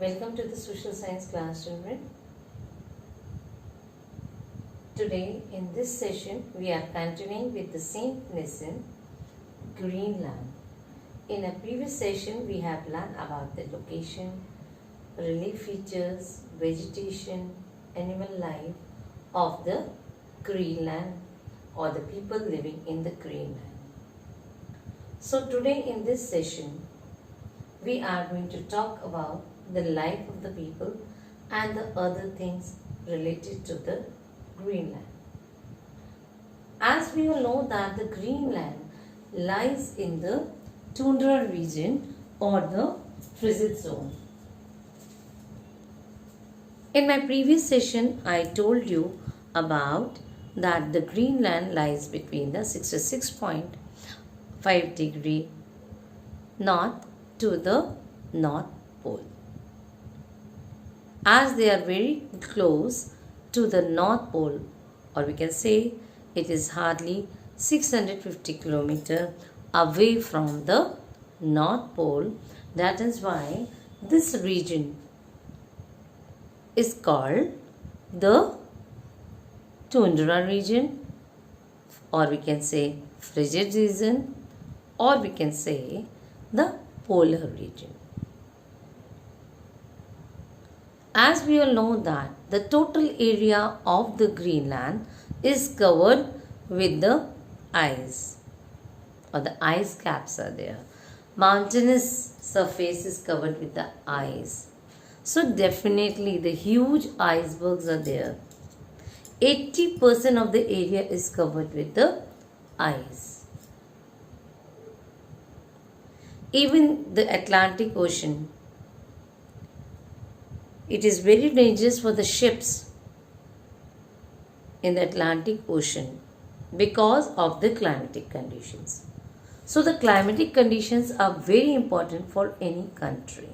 Welcome to the social science class, children. Today in this session we are continuing with the same lesson, Greenland. In a previous session we have learned about the location, relief features, vegetation, animal life of the Greenland or the people living in the Greenland. So today in this session we are going to talk about the life of the people and the other things related to the Greenland. As we all know that the Greenland lies in the tundra region or the frigid zone. In my previous session I told you about that the Greenland lies between the 66.5 degree north to the North Pole. As they are very close to the North Pole, or we can say it is hardly 650 kilometers away from the North Pole, that is why this region is called the tundra region, or we can say frigid region, or we can say the polar region. As we all know that the total area of the Greenland is covered with the ice, or the ice caps are there. Mountainous surface is covered with the ice. So definitely the huge icebergs are there. 80% of the area is covered with the ice. Even the Atlantic Ocean, it is very dangerous for the ships in the Atlantic Ocean because of the climatic conditions. So the climatic conditions are very important for any country.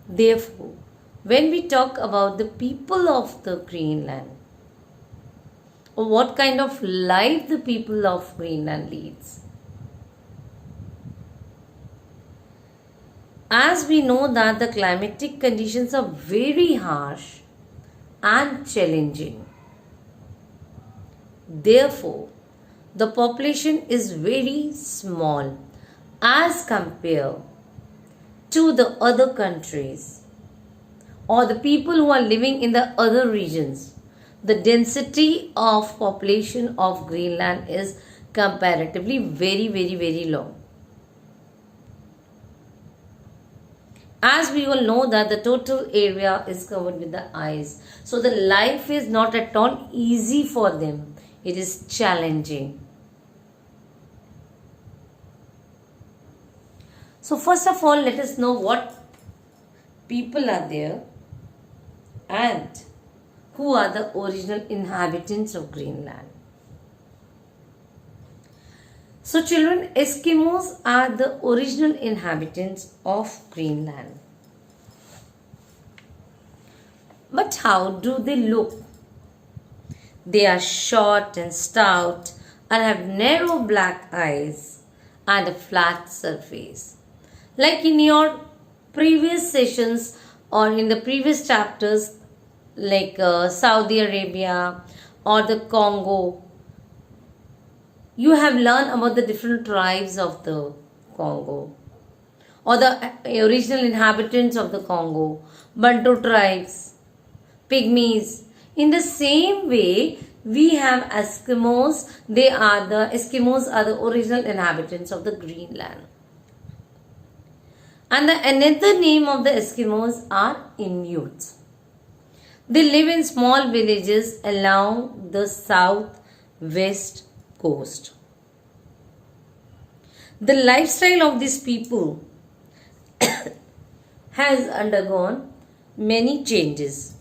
Therefore, when we talk about the people of the Greenland, or what kind of life the people of Greenland leads, as we know that the climatic conditions are very harsh and challenging. Therefore, the population is very small as compared to the other countries or the people who are living in the other regions. The density of population of Greenland is comparatively very low. As we all know that the total area is covered with the ice. So the life is not at all easy for them. It is challenging. So first of all, let us know what people are there and who are the original inhabitants of Greenland. So children, Eskimos are the original inhabitants of Greenland. But how do they look? They are short and stout and have narrow black eyes and a flat surface. Like in your previous sessions or in the previous chapters, like Saudi Arabia or the Congo, you have learned about the different tribes of the Congo or the original inhabitants of the Congo, Bantu tribes, Pygmies. In the same way, we have Eskimos. Eskimos are the original inhabitants of the Greenland. And another name of the Eskimos are Inuits. They live in small villages along the southwest coast. The lifestyle of these people has undergone many changes.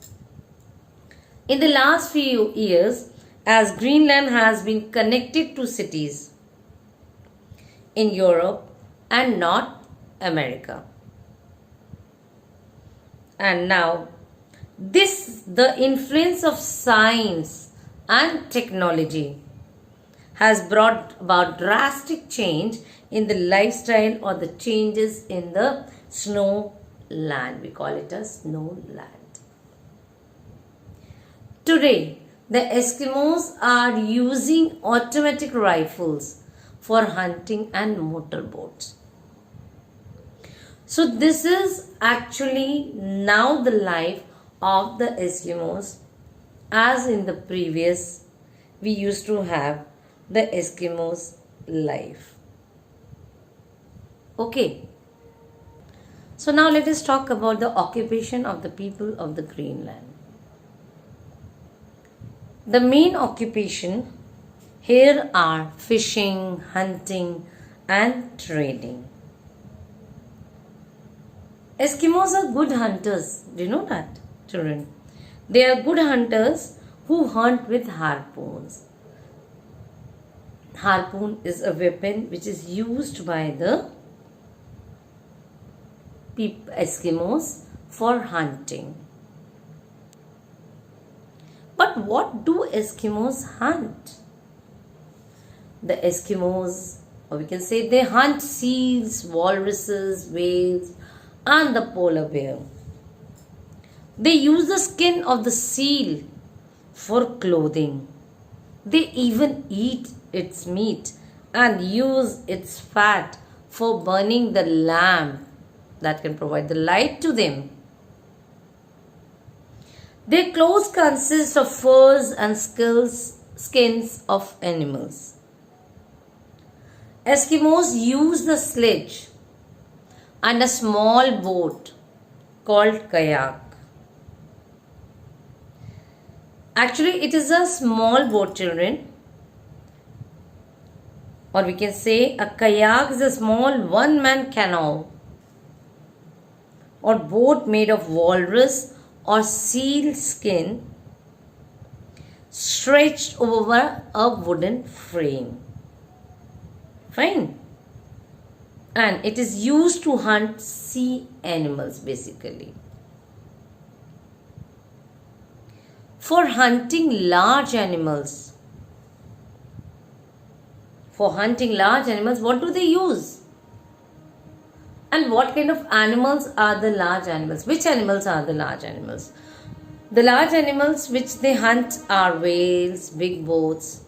In the last few years, as Greenland has been connected to cities in Europe and North America. And now, the influence of science and technology has brought about drastic change in the lifestyle or the changes in the snow land. We call it a snow land. Today, the Eskimos are using automatic rifles for hunting and motorboats. So this is actually now the life of the Eskimos, as in the previous we used to have the Eskimos life. Okay. So now let us talk about the occupation of the people of the Greenland. The main occupation here are fishing, hunting and trading. Eskimos are good hunters. Do you know that, children? They are good hunters who hunt with harpoons. Harpoon is a weapon which is used by the Eskimos for hunting. But what do Eskimos hunt? The Eskimos, or we can say they hunt seals, walruses, whales and the polar bear. They use the skin of the seal for clothing. They even eat its meat and use its fat for burning the lamp that can provide the light to them. Their clothes consist of furs and skins of animals. Eskimos use the sledge and a small boat called kayak. Actually, it is a small boat, children. Or we can say a kayak is a small one-man canoe or boat made of walrus or seal skin stretched over a wooden frame. Fine. And it is used to hunt sea animals basically. For hunting large animals, what do they use? And what kind of animals are the large animals? Which animals are the large animals? The large animals which they hunt are whales, big boats,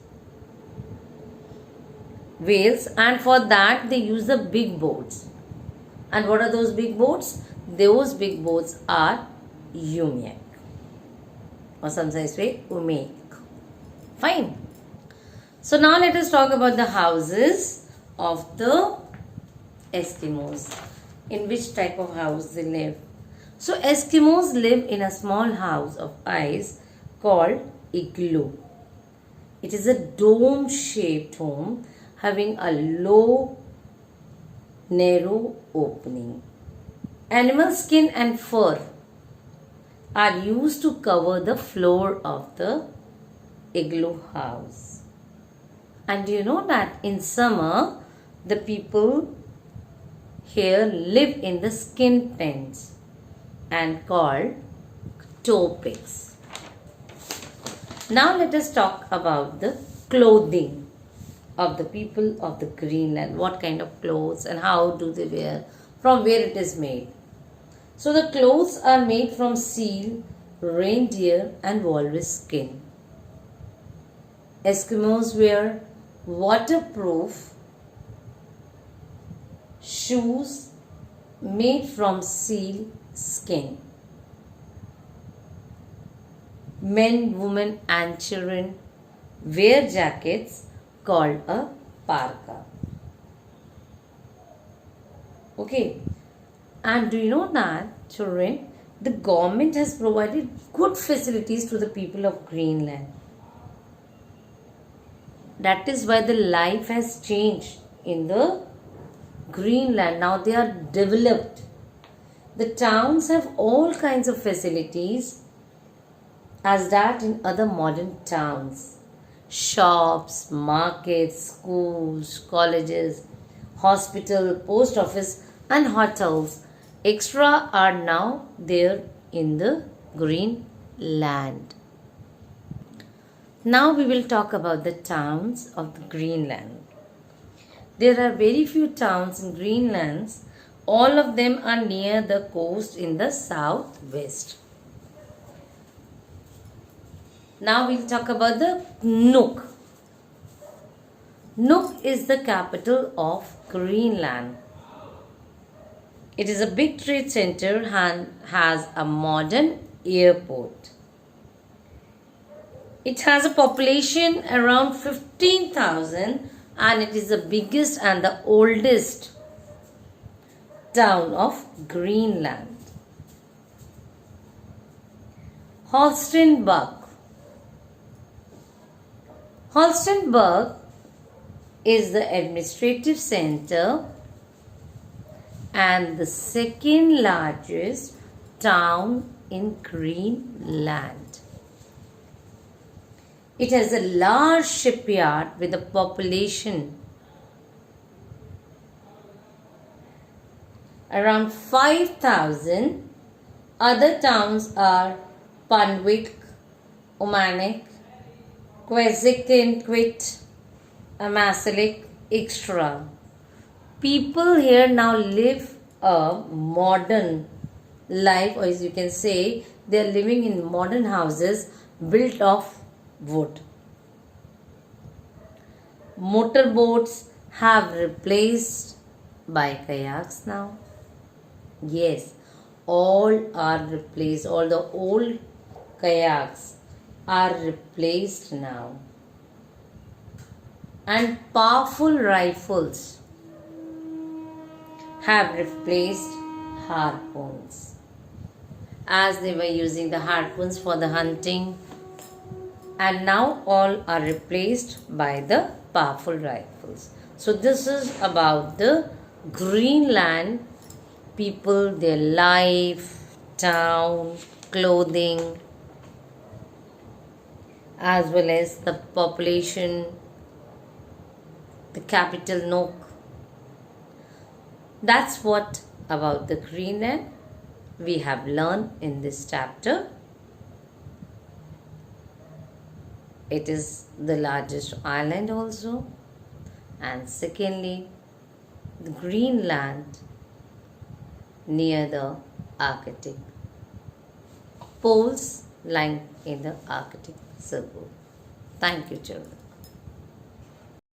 whales, and for that they use the big boats. And what are those big boats? Those big boats are umiak, or sometimes say umek. Fine. So now let us talk about the houses of the Eskimos. In which type of house they live. So Eskimos live in a small house of ice called igloo. It is a dome-shaped home having a low, narrow opening. Animal skin and fur are used to cover the floor of the igloo house. And do you know that in summer the people here live in the skin tents and called topics. Now let us talk about the clothing of the people of the Greenland. What kind of clothes and how do they wear, from where it is made. So the clothes are made from seal, reindeer and walrus skin. Eskimos wear waterproof shoes made from seal skin. Men, women and children wear jackets called a parka. Okay. And do you know that, children, the government has provided good facilities to the people of Greenland. That is why the life has changed in the Greenland. Now they are developed. The towns have all kinds of facilities as that in other modern towns. Shops, markets, schools, colleges, hospital, post office and hotels extra are now there in the Greenland. Now we will talk about the towns of the Greenland. There are very few towns in Greenland. All of them are near the coast in the southwest. Now we'll talk about the Nuuk. Nuuk is the capital of Greenland. It is a big trade center and has a modern airport. It has a population around 15,000 and it is the biggest and the oldest town of Greenland. Holstenborg. Holstenborg is the administrative center and the second largest town in Greenland. It has a large shipyard with a population around 5,000. Other towns are Punwik, Umanik, Quezikinquit, Amasilik, etc. People here now live a modern life, or as you can say, they are living in modern houses built of wood. Motorboats have replaced by kayaks now. Yes, all are replaced. All the old kayaks are replaced now. And powerful rifles have replaced harpoons, as they were using the harpoons for the hunting, and now all are replaced by the powerful rifles. So this is about the Greenland people, their life, town, clothing, as well as the population, the capital Nuuk. That's what about the Greenland we have learned in this chapter. It is the largest island also, and secondly, the Greenland near the Arctic poles lying in the Arctic Circle. Thank you, children.